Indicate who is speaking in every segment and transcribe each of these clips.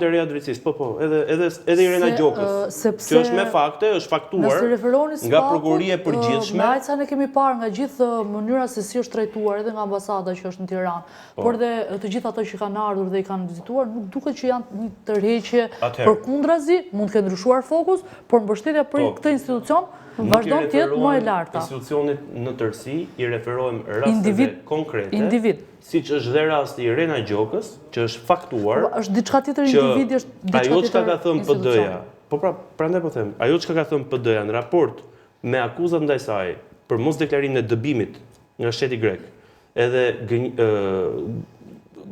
Speaker 1: e reja drejtësisë, po, edhe Irena Gjokës, që është me fakte, është faktuar nga prokuroria e përgjithshme.
Speaker 2: Me aq sa ne kemi parë nga gjithë mënyra se si është trajtuar edhe nga ambasada që është në Tiranë, por dhe të gjithë ato që kanë ardhur dhe i kanë vizituar, nuk duket që janë një tërheqje përkundrazi, mund të ketë ndryshuar fokus, por mbështetja për këtë institucion vazhdon të jetë më e larta.
Speaker 1: Institucionit në tërësi i referohem rasteve konkrete, siç është dhe rasti i Irena Gjokës, që është faktuar,
Speaker 2: është diçka tjetër individi, është diçka
Speaker 1: ajo çka ka thënë
Speaker 2: institucion.
Speaker 1: PD-ja. Po pra, prandaj po them, ajo çka ka thënë PD-ja në raport me akuzat ndaj saj për mosdeklarimin e dëbimit nga shteti grek, edhe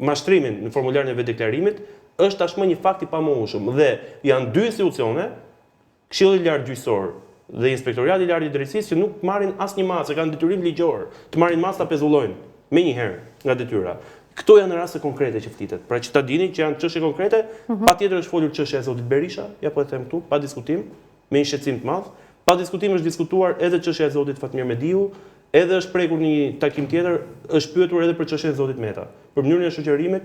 Speaker 1: mashtrimin në formularin e vetdeklarimit, është tashmë një fakt i pamohshëm dhe janë dy institucione, Këshilli i Lartë Gjyqësor dhe Inspektorati i Lartë i Drejtësisë, që nuk marrin asnjë masë, kanë detyrim ligjor të marrin masë ta pezullojnë menjëherë nga detyra. Këto janë raste konkrete që flitet. Pra që ta dini që janë çështje konkrete, patjetër është folur çështja e zotit Berisha, ja po e them këtu, pa diskutim, me një shqetësim të madh. Pa diskutim është diskutuar edhe çështja e zotit Fatmir Mediu, edhe është prekur një takim tjetër, është pyetur edhe për çështjen e zotit Meta, për mënyrën e shoqërimit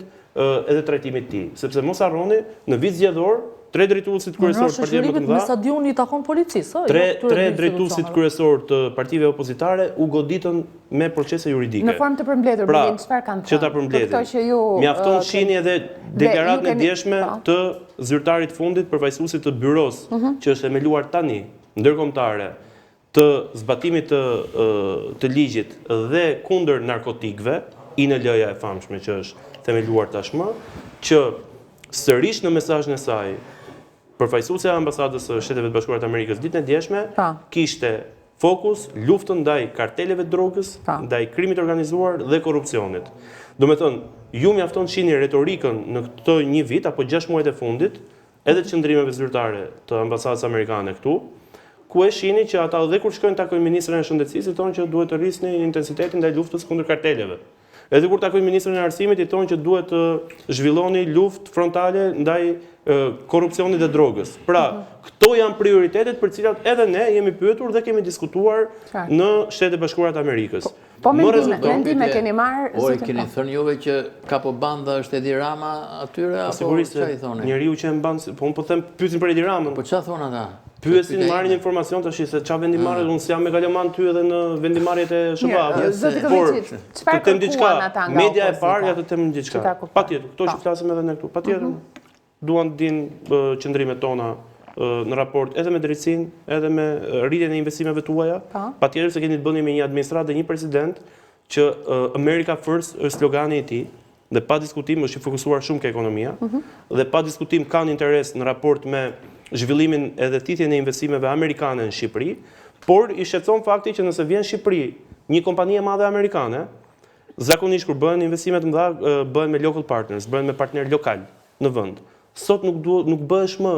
Speaker 1: edhe trajtimit të tij, sepse mos harroni, në vit zgjedhor, 3 drejtuesit kryesor të partive më të mëdha,
Speaker 2: me stadioni i takon policisë,
Speaker 1: 3 drejtuesit kryesor të partive opozitare u goditën me procese juridike.
Speaker 3: Në formë të përmbledhur, çfarë kanë thënë?
Speaker 1: Që ta përmbledhin. Mjafton shihni edhe deklaratën e djeshme të zyrtarit fundit përfaqësuesit të byros, që është themeluar tani, ndërkombëtare, të zbatimit të ligjit dhe kundër narkotikëve, INL-ja e famshme që është themeluar tashmë, që sërish në mesazhin e saj përfaqësuesja e ambasadës së Shteteve të Bashkuara të Amerikës ditën e djeshme kishte fokus luftën ndaj karteleve të drogës, ndaj krimit organizuar dhe korrupsionit. Do me thënë, ju mjafton shihni retorikën në këtë një vit apo 6 muajt e fundit, edhe të qëndrimeve zyrtare të ambasadës amerikane këtu, ku e shihni që ata dhe kur shkojnë takojnë ministrin e shëndetësisë, i thonë që duhet të rrisni intensitetin ndaj luftës kundër karteleve. Edhe kur takojnë ministrin e arsimit, i thonë që duhet të zhvilloni luftë frontale ndaj korrupsionit dhe drogës. Pra, këto janë prioritetet për cilat edhe ne jemi pyetur dhe kemi diskutuar në Shtetet e Bashkuara të Amerikës.
Speaker 3: Po mendime keni marrë?
Speaker 4: Oj, keni thënë juve që kapo banda është Edi Rama atyre, apo ç'a i thoni?
Speaker 1: Njeriu që e mban, po unë po them pyesin për Edi Ramën.
Speaker 4: Po ç'a thonë ata?
Speaker 1: Pyesin, marrin informacion tash se ç'a vendimmarrje, unë jam megaloman ty edhe në vendimarrjet e SBA-s. Por të them diçka, media e parë ja të them diçka. Patjetër, këto që flasim edhe ne këtu. Patjetër duan të dinë qëndrimet tona në raport edhe me drejtësinë, edhe me rritjen e investimeve tuaja. Patjetër se keni të bëni me një administratë dhe një president që America First është slogani i tij, dhe pa diskutim është i fokusuar shumë ke ekonomia, dhe pa diskutim kanë interes në raport me zhvillimin edhe thithjen e investimeve amerikane në Shqipëri, por i shqetëson fakti që nëse vjen Shqipëri, një kompani e madhe amerikane, zakonisht kur bëhen investimet mëdha, bëhen me local partners, bëhen me partner lokal në vend. Sot nuk bëhesh më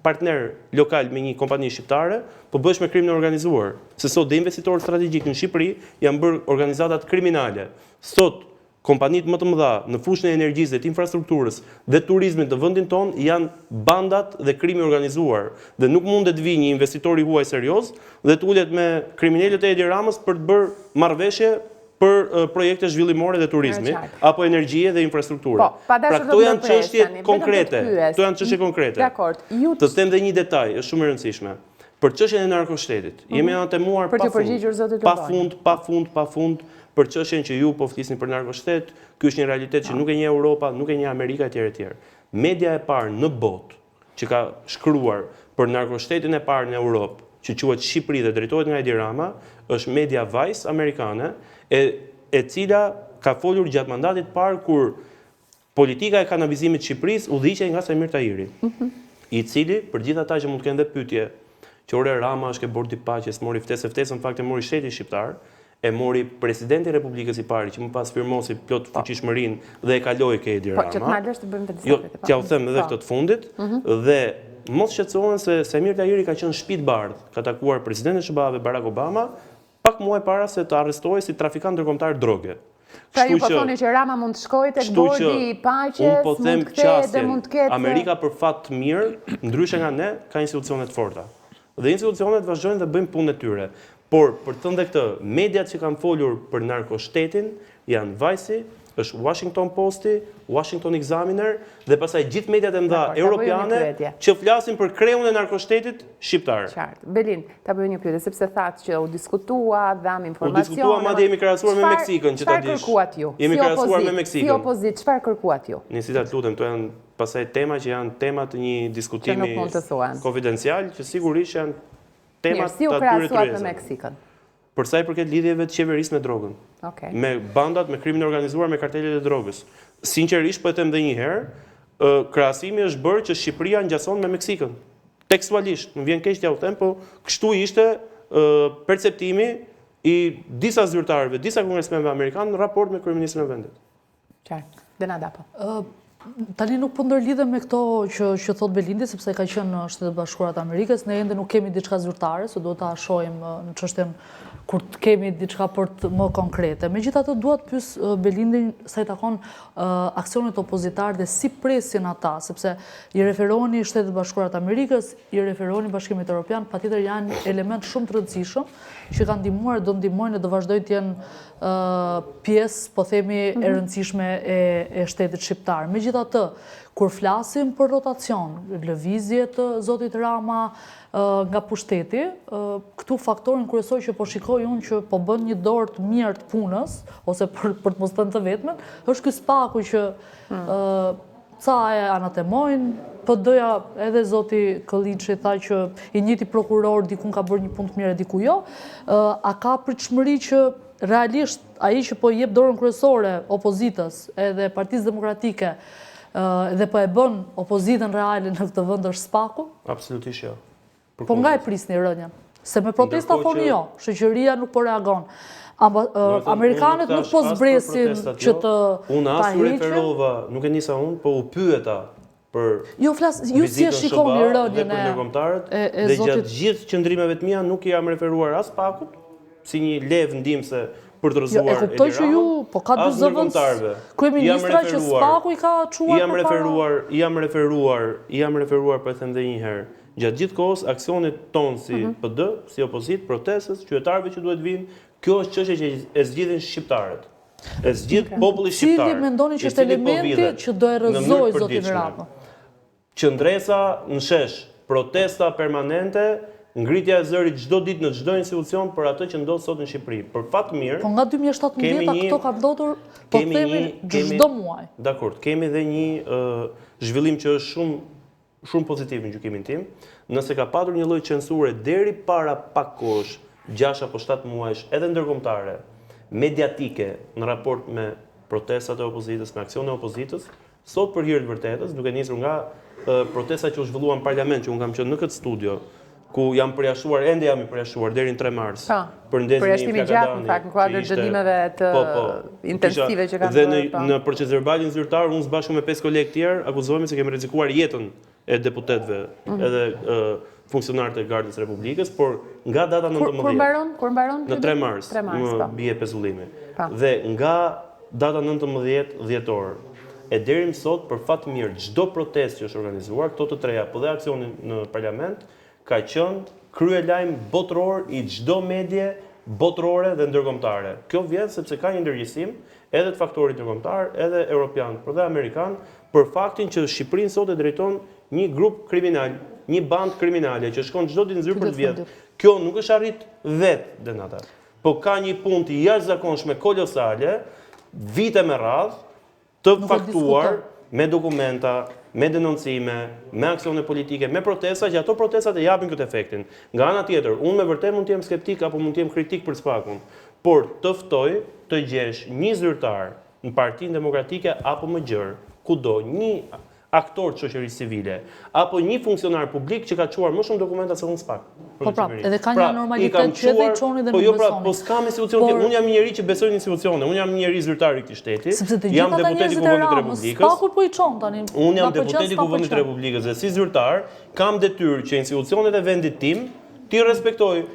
Speaker 1: partner lokal me një kompani shqiptare, po bëhesh me krimin e organizuar. Se sot dhe investitorët strategjik në Shqipëri janë bërë organizatat kriminale. Sot kompanitë më të mëdha në fushën e energjisë dhe të infrastrukturës dhe turizmit të vendin ton janë bandat dhe krimi organizuar. Dhe nuk mundet të vijë një investitor i huaj serioz dhe të ulet me kriminalët e Edi Ramës për të bërë marrëveshje për projekte zhvillimore dhe turizmi, apo energjie dhe infrastrukture. Pra këto janë çështje konkrete. Këto janë çështje konkrete. Të them dhe një detaj, është shumë e rëndësishme. Për çështjen e narkoshtetit, jemi antemuar pa fund për çështjen që ju po flisni për narkoshtet, ky është një realitet që nuk e njeh Europa, nuk e njeh Amerika etj. Media e parë në botë që ka shkruar për narkoshtetin e parë në Europë, që quhet Shqipëri dhe drejtohet nga Edi Rama, është media Vice amerikane, e cila ka folur gjatë mandatit parë kur politika e kanavizimit të Shqipërisë udhëhiqej nga Samir Tahiri, i cili, për gjithë ata që mund të kenë dhe pyetje, që ore Rama është ke bordi paqes, mori ftesën, në fakt e mori shteti shqiptar, e mori presidenti i Republikës i pari, që më pas firmosi plot fuqishmërinë dhe e kaloi ke Edi Rama.
Speaker 3: Po që të marrësh të bëjmë të
Speaker 1: Jo, t'ja u them edhe këtë të fundit, dhe mos shqetësohen se Samir Tahiri ka qenë shtëpi bardh, ka takuar presidentin e SBA-ve Barack Obama, pak muaj para se të arrestohej si trafikant ndërkombëtar droge.
Speaker 3: Pra ju po thoni që Rama mund të shkojë tek bordi i paqes, mund të kthehet dhe mund të ketë.
Speaker 1: Amerika për fat të mirë, ndryshe nga ne, ka institucione të forta. Dhe institucionet vazhdojnë dhe bëjnë punën e tyre. Por për të thënë këtë, mediat që kanë folur për narkoshtetin janë Vajsi, është Washington Posti, Washington Examiner dhe pastaj gjithë mediat e mëdha europiane që flasin për kreun e narkoshtetit shqiptar.
Speaker 3: Qartë. Belin, ta bëj një pyetje sepse thatë që u diskutua, dham informacione.
Speaker 1: U diskutua, madje jemi krahasuar me Meksikën, që ta dish.
Speaker 3: Çfarë kërkuat ju?
Speaker 1: Jemi krahasuar me Meksikën.
Speaker 3: Si opozit, çfarë kërkuat ju?
Speaker 1: Nisita të lutem, këto janë pastaj tema që janë tema të një diskutimi konfidencial, që sigurisht janë tema të atyre
Speaker 3: krahasuat me Meksikën.
Speaker 1: Për sa i përket lidhjeve të qeverisë me drogën. Me bandat, me krimin e organizuar, me kartelet e drogës. Sinqerisht, po e them edhe një herë, krahasimi është bërë që Shqipëria ngjason me Meksikën. Tekstualisht, më vjen keq t'ja u them, po kështu ishte perceptimi i disa zyrtarëve, disa kongresmenëve amerikanë në raport me kryeministrin e vendit.
Speaker 3: Qartë. Denada po.
Speaker 2: Tani nuk po ndërlidhem me këto që thot Belindi, sepse ka qenë në Shtetet Bashkuara të Amerikës, ne ende nuk kemi diçka zyrtare, se do ta shohim në çështjen kur të kemi diçka për të më konkrete. Megjithatë duat pyes Belindin sa i takon aksionet opozitar dhe si presin ata, sepse i referoni Shtetet Bashkuara të Amerikës, i referoni Bashkimit Evropian, patjetër janë element shumë të rëndësishëm që kanë ndihmuar, do ndihmojnë dhe do vazhdojnë të jenë pjesë, po themi, e rëndësishme e shtetit shqiptar. Megjithatë, kur flasim për rotacion, lëvizje të zotit Rama nga pushteti, këtu faktorin kryesor që po shikoj unë që po bën një dorë të mirë të punës, ose për të mos thënë të vetmen, është ky spaku që ca e anatemojnë, PD-ja edhe zoti Kolliçi tha që i njëjti prokuror dikun ka bërë një punë të mirë e diku jo, a ka pritshmëri që realisht ai që po i jep dorën kryesore opozitës edhe Partisë Demokratike dhe po e bën opozitën reale në këtë vend është spaku?
Speaker 1: Absolutisht jo.
Speaker 2: Po nga e prisni rënjën? Se me protesta thoni jo, shoqëria nuk po reagon. Amerikanët nuk po zbresin që të
Speaker 1: unë as u referova, nuk e nisa unë, po u pyeta për
Speaker 2: vizitën
Speaker 1: SHBA dhe për ndërkombëtarët dhe gjatë gjithë qëndrimeve të mia nuk jam referuar as pakut si një levë ndihmëse për të rrëzuar
Speaker 2: e kuptoj që ju, po ka dy zëvendës kryeministra që spaku i ka çuar përpara.
Speaker 1: Jam referuar për të thënë edhe një herë. Gjatë gjithë kohës aksionit tonë si PD, si opozit, protestës, qytetarëve që duhet vinë, kjo është çështje që e zgjidhin shqiptarët. E zgjidh populli shqiptar.
Speaker 2: Cili mendoni që është elementi që do e rrëzojë zotin Rama?
Speaker 1: Qëndresa në shesh, protesta permanente, ngritja e zërit çdo ditë në çdo institucion për atë që ndodh sot në Shqipëri. Për fat mirë.
Speaker 2: Po nga 2017 këto ka ndodhur, po themi çdo muaj.
Speaker 1: Dakor, kemi edhe një zhvillim që është shumë pozitiv në gjykimin tim. Nëse ka patur një lloj censure deri para pak kohësh, 6 apo 7 muajsh, edhe ndërkombëtare, mediatike në raport me protestat e opozitës, me aksionet e opozitës, sot për hir të vërtetës, duke nisur nga protesta që u zhvilluan në parlament, që unë kam qenë në këtë studio, ku jam përjashtuar, ende jam i përjashtuar deri në 3 mars. Për ndezin një
Speaker 3: Flakadani. Në kuadër dënimeve të intensive që kanë
Speaker 1: bërë. Dhe në procedurbalin zyrtar, unë së bashku me 5 kolegë tjerë, akuzohemi se kemi rrezikuar jetën e deputetëve edhe funksionarët e Gardës Republikës, por nga data 19.
Speaker 3: Kur mbaron?
Speaker 1: Në 3 mars, më bie pezullimi. Dhe nga data 19 dhjetor, e deri më sot, për fat mirë, çdo protestë që është organizuar, këto të treja, po dhe aksioni në parlament, ka qenë kryelajm botëror i çdo medie botërore dhe ndërkombëtare. Kjo vjen sepse ka një ndërgjegjësim edhe të faktorit ndërkombëtar, edhe europian, por dhe amerikan, për faktin që Shqipërinë sot e drejton një grup kriminal, një bandë kriminale që shkon çdo ditë në zyrë për të vjet. Kjo nuk është arrit vetë Denata, po ka një punë të jashtëzakonshme kolosale, vite me radhë, të faktuar me dokumenta, me denoncime, me aksione politike, me protesta, që ato protestat e japin këtë efektin. Nga ana tjetër, unë me vërtet mund të jem skeptik apo mund të jem kritik për spakun, por të ftoj të gjesh një zyrtar në Partinë Demokratike apo më gjerë, kudo, një aktor të shoqërisë civile, apo një funksionar publik që ka çuar më shumë dokumenta se unë SPAK.
Speaker 2: Po prap, edhe ka një normalitet që edhe i çoni dhe nuk besoni.
Speaker 1: Po s'kam institucione, unë jam një njeri që besoj në institucione, unë jam një njeri zyrtar i këtij shteti, jam deputet i Kuvendit të Republikës.
Speaker 2: SPAK-u po i çon tani.
Speaker 1: Unë jam deputet i Kuvendit të Republikës dhe si zyrtar kam detyrë që institucionet e vendit tim ti respektoj.